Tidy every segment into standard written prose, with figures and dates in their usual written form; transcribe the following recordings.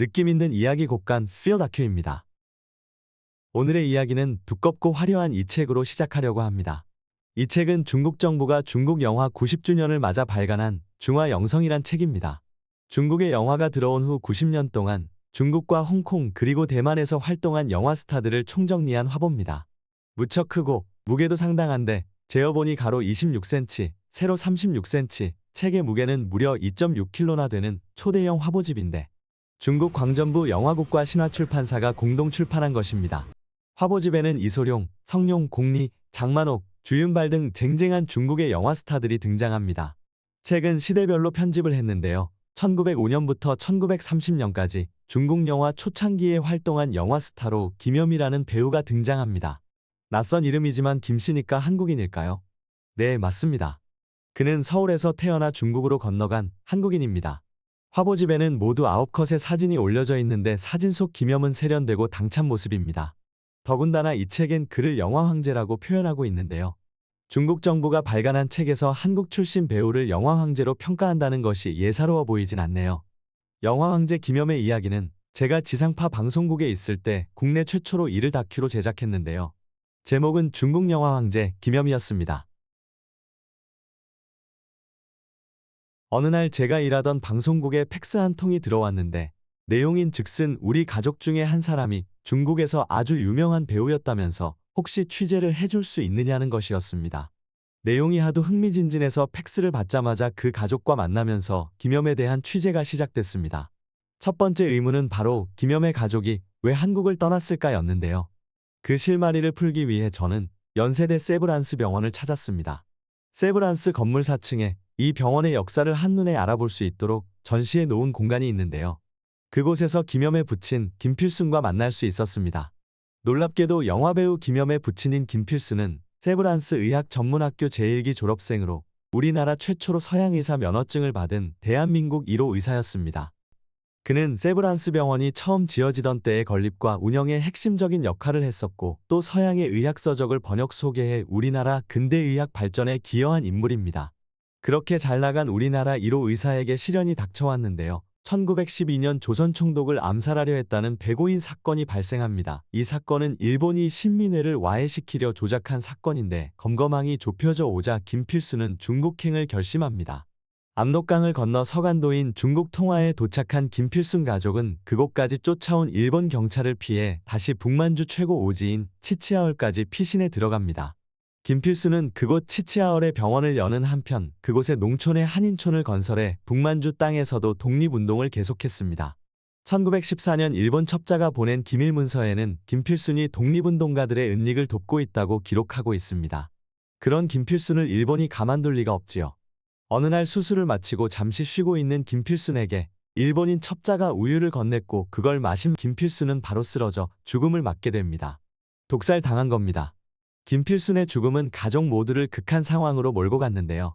느낌 있는 이야기 곡간 필 다큐입니다. 오늘의 이야기는 두껍고 화려한 이 책으로 시작하려고 합니다. 이 책은 중국 정부가 중국 영화 90주년을 맞아 발간한 중화영성이란 책입니다. 중국의 영화가 들어온 후 90년 동안 중국과 홍콩 그리고 대만에서 활동한 영화 스타들을 총정리한 화보입니다. 무척 크고 무게도 상당한데 재어보니 가로 26cm, 세로 36cm, 책의 무게는 무려 2.6kg나 되는 초대형 화보집인데 중국 광전부 영화국과 신화출판사가 공동 출판한 것입니다. 화보집에는 이소룡, 성룡, 공리, 장만옥, 주윤발 등 쟁쟁한 중국의 영화 스타들이 등장합니다. 책은 시대별로 편집을 했는데요. 1905년부터 1930년까지 중국 영화 초창기에 활동한 영화 스타로 김여미라는 배우가 등장합니다. 낯선 이름이지만 김씨니까 한국인일까요? 네, 맞습니다. 그는 서울에서 태어나 중국으로 건너간 한국인입니다. 화보집에는 모두 9컷의 사진이 올려져 있는데 사진 속 김염은 세련되고 당찬 모습입니다. 더군다나 이 책엔 그를 영화 황제라고 표현하고 있는데요. 중국 정부가 발간한 책에서 한국 출신 배우를 영화 황제로 평가한다는 것이 예사로워 보이진 않네요. 영화 황제 김염의 이야기는 제가 지상파 방송국에 있을 때 국내 최초로 이를 다큐로 제작했는데요. 제목은 중국 영화 황제 김염이었습니다. 어느 날 제가 일하던 방송국에 팩스 한 통이 들어왔는데 내용인 즉슨 우리 가족 중에 한 사람이 중국에서 아주 유명한 배우였다면서 혹시 취재를 해줄 수 있느냐는 것이었습니다. 내용이 하도 흥미진진해서 팩스를 받자마자 그 가족과 만나면서 김염에 대한 취재가 시작됐습니다. 첫 번째 의문은 바로 김염의 가족이 왜 한국을 떠났을까였는데요. 그 실마리를 풀기 위해 저는 연세대 세브란스 병원을 찾았습니다. 세브란스 건물 4층에 이 병원의 역사를 한눈에 알아볼 수 있도록 전시해 놓은 공간이 있는데요. 그곳에서 김염의 부친 김필순과 만날 수 있었습니다. 놀랍게도 영화배우 김염의 부친인 김필순은 세브란스 의학전문학교 제1기 졸업생으로 우리나라 최초로 서양의사 면허증을 받은 대한민국 1호 의사였습니다. 그는 세브란스 병원이 처음 지어지던 때의 건립과 운영에 핵심적인 역할을 했었고 또 서양의 의학 서적을 번역 소개해 우리나라 근대의학 발전에 기여한 인물입니다. 그렇게 잘 나간 우리나라 1호 의사에게 시련이 닥쳐왔는데요. 1912년 조선 총독을 암살하려 했다는 배고인 사건이 발생합니다. 이 사건은 일본이 신민회를 와해시키려 조작한 사건인데 검거망이 좁혀져 오자 김필수는 중국행을 결심합니다. 압록강을 건너 서간도인 중국 통화에 도착한 김필순 가족은 그곳까지 쫓아온 일본 경찰을 피해 다시 북만주 최고 오지인 치치하울까지 피신해 들어갑니다. 김필수는 그곳 치치하울에 병원을 여는 한편 그곳에 농촌에 한인촌을 건설해 북만주 땅에서도 독립운동을 계속했습니다. 1914년 일본 첩자가 보낸 기밀문서에는 김필순이 독립운동가들의 은닉을 돕고 있다고 기록하고 있습니다. 그런 김필순을 일본이 가만둘 리가 없지요. 어느 날 수술을 마치고 잠시 쉬고 있는 김필순에게 일본인 첩자가 우유를 건넸고 그걸 마신 김필순은 바로 쓰러져 죽음을 맞게 됩니다. 독살당한 겁니다. 김필순의 죽음은 가족 모두를 극한 상황으로 몰고 갔는데요.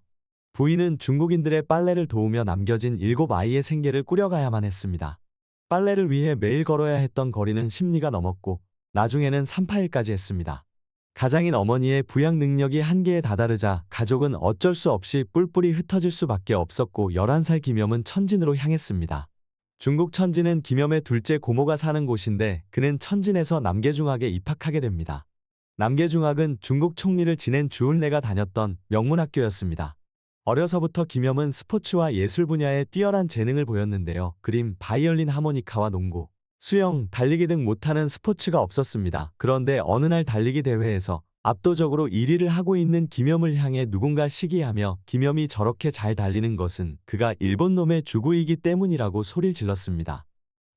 부인은 중국인들의 빨래를 도우며 남겨진 7아이의 생계를 꾸려가야만 했습니다. 빨래를 위해 매일 걸어야 했던 거리는 10리가 넘었고 나중에는 3파일까지 했습니다. 가장인 어머니의 부양 능력이 한계에 다다르자 가족은 어쩔 수 없이 뿔뿔이 흩어질 수밖에 없었고 11살 김염은 천진으로 향했습니다. 중국 천진은 김염의 둘째 고모가 사는 곳인데 그는 천진에서 남계중학에 입학하게 됩니다. 남계중학은 중국 총리를 지낸 주운래가 다녔던 명문학교였습니다. 어려서부터 김염은 스포츠와 예술 분야에 뛰어난 재능을 보였는데요. 그림, 바이올린, 하모니카와 농구, 수영, 달리기 등 못하는 스포츠가 없었습니다. 그런데 어느 날 달리기 대회에서 압도적으로 1위를 하고 있는 김염을 향해 누군가 시기하며 김염이 저렇게 잘 달리는 것은 그가 일본 놈의 주구이기 때문이라고 소리를 질렀습니다.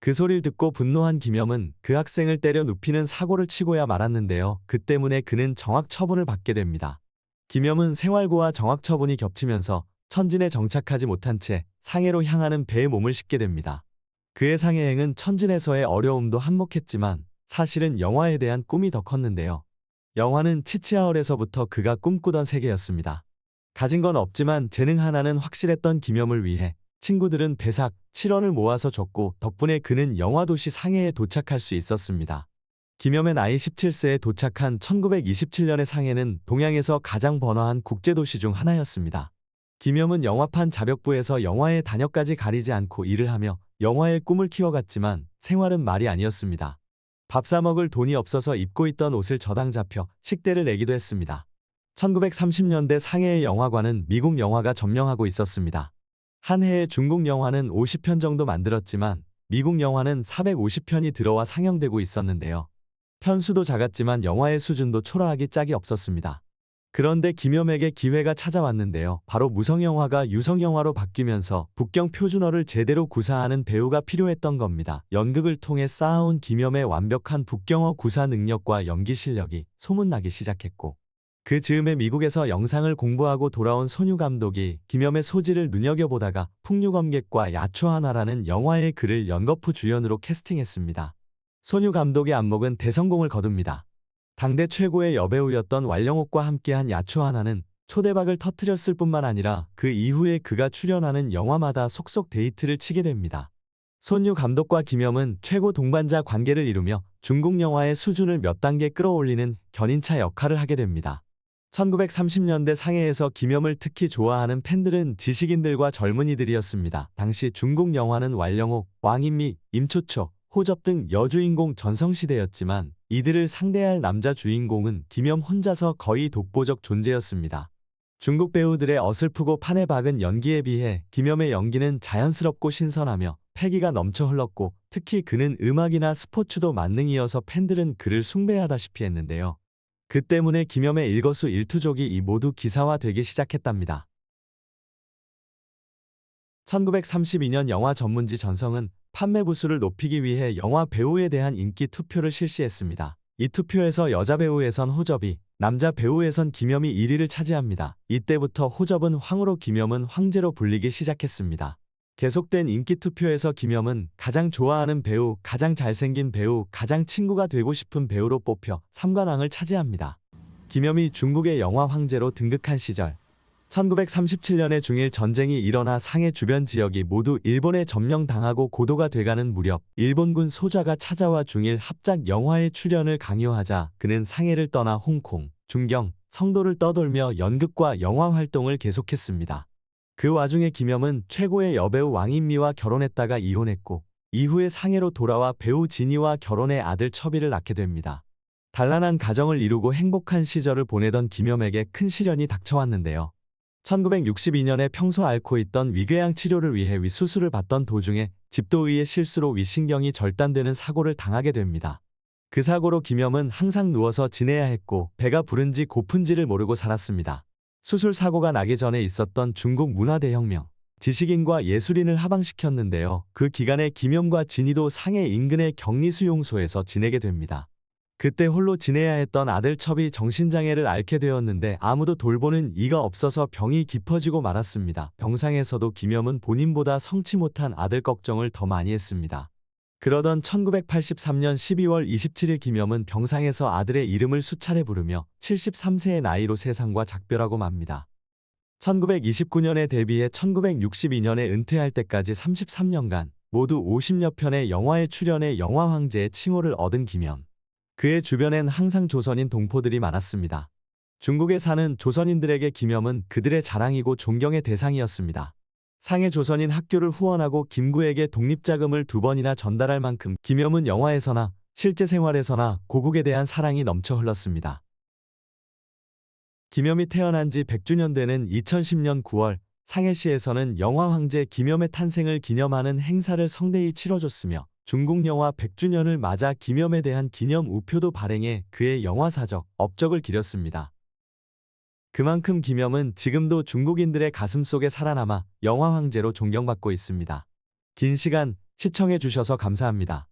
그 소리를 듣고 분노한 김염은 그 학생을 때려 눕히는 사고를 치고야 말았는데요. 그 때문에 그는 정학처분을 받게 됩니다. 김염은 생활고와 정학처분이 겹치면서 천진에 정착하지 못한 채 상해로 향하는 배에 몸을 싣게 됩니다. 그의 상해행은 천진에서의 어려움도 한몫했지만 사실은 영화에 대한 꿈이 더 컸는데요. 영화는 치치하울에서부터 그가 꿈꾸던 세계였습니다. 가진 건 없지만 재능 하나는 확실했던 김염을 위해 친구들은 배삭, 7원을 모아서 줬고 덕분에 그는 영화도시 상해에 도착할 수 있었습니다. 김염의 나이 17세에 도착한 1927년의 상해는 동양에서 가장 번화한 국제도시 중 하나였습니다. 김염은 영화판 자력부에서 영화의 단역까지 가리지 않고 일을 하며 영화의 꿈을 키워갔지만 생활은 말이 아니었습니다. 밥 사 먹을 돈이 없어서 입고 있던 옷을 저당 잡혀 식대를 내기도 했습니다. 1930년대 상해의 영화관은 미국 영화가 점령하고 있었습니다. 한 해에 중국 영화는 50편 정도 만들었지만 미국 영화는 450편이 들어와 상영되고 있었는데요. 편수도 작았지만 영화의 수준도 초라하기 짝이 없었습니다. 그런데 김염에게 기회가 찾아왔는데요. 바로 무성영화가 유성영화로 바뀌면서 북경 표준어를 제대로 구사하는 배우가 필요했던 겁니다. 연극을 통해 쌓아온 김염의 완벽한 북경어 구사 능력과 연기 실력이 소문나기 시작했고, 그 즈음에 미국에서 영상을 공부하고 돌아온 손유 감독이 김염의 소질을 눈여겨보다가 풍류검객과 야초하나라는 영화의 그를 연거푸 주연으로 캐스팅했습니다. 손유 감독의 안목은 대성공을 거둡니다. 당대 최고의 여배우였던 왈령옥과 함께한 야초하나는 초대박을 터뜨렸을 뿐만 아니라 그 이후에 그가 출연하는 영화마다 속속 데이트를 치게 됩니다. 손유 감독과 김염은 최고 동반자 관계를 이루며 중국 영화의 수준을 몇 단계 끌어올리는 견인차 역할을 하게 됩니다. 1930년대 상해에서 김염을 특히 좋아하는 팬들은 지식인들과 젊은이들이었습니다. 당시 중국 영화는 왈령옥, 왕인미, 임초초, 호접 등 여주인공 전성시대였지만 이들을 상대할 남자 주인공은 김염 혼자서 거의 독보적 존재였습니다. 중국 배우들의 어설프고 판에 박은 연기에 비해 김염의 연기는 자연스럽고 신선하며 패기가 넘쳐 흘렀고, 특히 그는 음악이나 스포츠도 만능이어서 팬들은 그를 숭배하다시피 했는데요. 그 때문에 김염의 일거수일투족이 이 모두 기사화되기 시작했답니다. 1932년 영화 전문지 전성은 판매 부수를 높이기 위해 영화 배우에 대한 인기 투표를 실시했습니다. 이 투표에서 여자 배우에선 호접이, 남자 배우에선 김염이 1위를 차지합니다. 이때부터 호접은 황으로 김염은 황제로 불리기 시작했습니다. 계속된 인기 투표에서 김염은 가장 좋아하는 배우, 가장 잘생긴 배우, 가장 친구가 되고 싶은 배우로 뽑혀 3관왕을 차지합니다. 김염이 중국의 영화 황제로 등극한 시절, 1937년에 중일 전쟁이 일어나 상해 주변 지역이 모두 일본에 점령당하고 고도가 돼가는 무렵 일본군 소좌가 찾아와 중일 합작 영화의 출연을 강요하자 그는 상해를 떠나 홍콩, 중경, 성도를 떠돌며 연극과 영화 활동을 계속했습니다. 그 와중에 김염은 최고의 여배우 왕인미와 결혼했다가 이혼했고, 이후에 상해로 돌아와 배우 진이와 결혼해 아들 첩이를 낳게 됩니다. 단란한 가정을 이루고 행복한 시절을 보내던 김염에게 큰 시련이 닥쳐왔는데요. 1962년에 평소 앓고 있던 위궤양 치료를 위해 위수술을 받던 도중에 집도의의 실수로 위신경이 절단되는 사고를 당하게 됩니다. 그 사고로 김염은 항상 누워서 지내야 했고 배가 부른지 고픈지를 모르고 살았습니다. 수술 사고가 나기 전에 있었던 중국 문화대혁명, 지식인과 예술인을 하방시켰는데요. 그 기간에 김염과 진이도 상해 인근의 격리수용소에서 지내게 됩니다. 그때 홀로 지내야 했던 아들 첩이 정신장애를 앓게 되었는데 아무도 돌보는 이가 없어서 병이 깊어지고 말았습니다. 병상에서도 김염은 본인보다 성치 못한 아들 걱정을 더 많이 했습니다. 그러던 1983년 12월 27일 김염은 병상에서 아들의 이름을 수차례 부르며 73세의 나이로 세상과 작별하고 맙니다. 1929년에 데뷔해 1962년에 은퇴할 때까지 33년간 모두 50여 편의 영화에 출연해 영화 황제의 칭호를 얻은 김염. 그의 주변엔 항상 조선인 동포들이 많았습니다. 중국에 사는 조선인들에게 김염은 그들의 자랑이고 존경의 대상이었습니다. 상해 조선인 학교를 후원하고 김구에게 독립자금을 2번이나 전달할 만큼 김염은 영화에서나 실제 생활에서나 고국에 대한 사랑이 넘쳐 흘렀습니다. 김염이 태어난 지 100주년 되는 2010년 9월 상해시에서는 영화 황제 김염의 탄생을 기념하는 행사를 성대히 치러줬으며 중국 영화 100주년을 맞아 김염에 대한 기념 우표도 발행해 그의 영화사적 업적을 기렸습니다. 그만큼 김염은 지금도 중국인들의 가슴속에 살아남아 영화 황제로 존경받고 있습니다. 긴 시간 시청해 주셔서 감사합니다.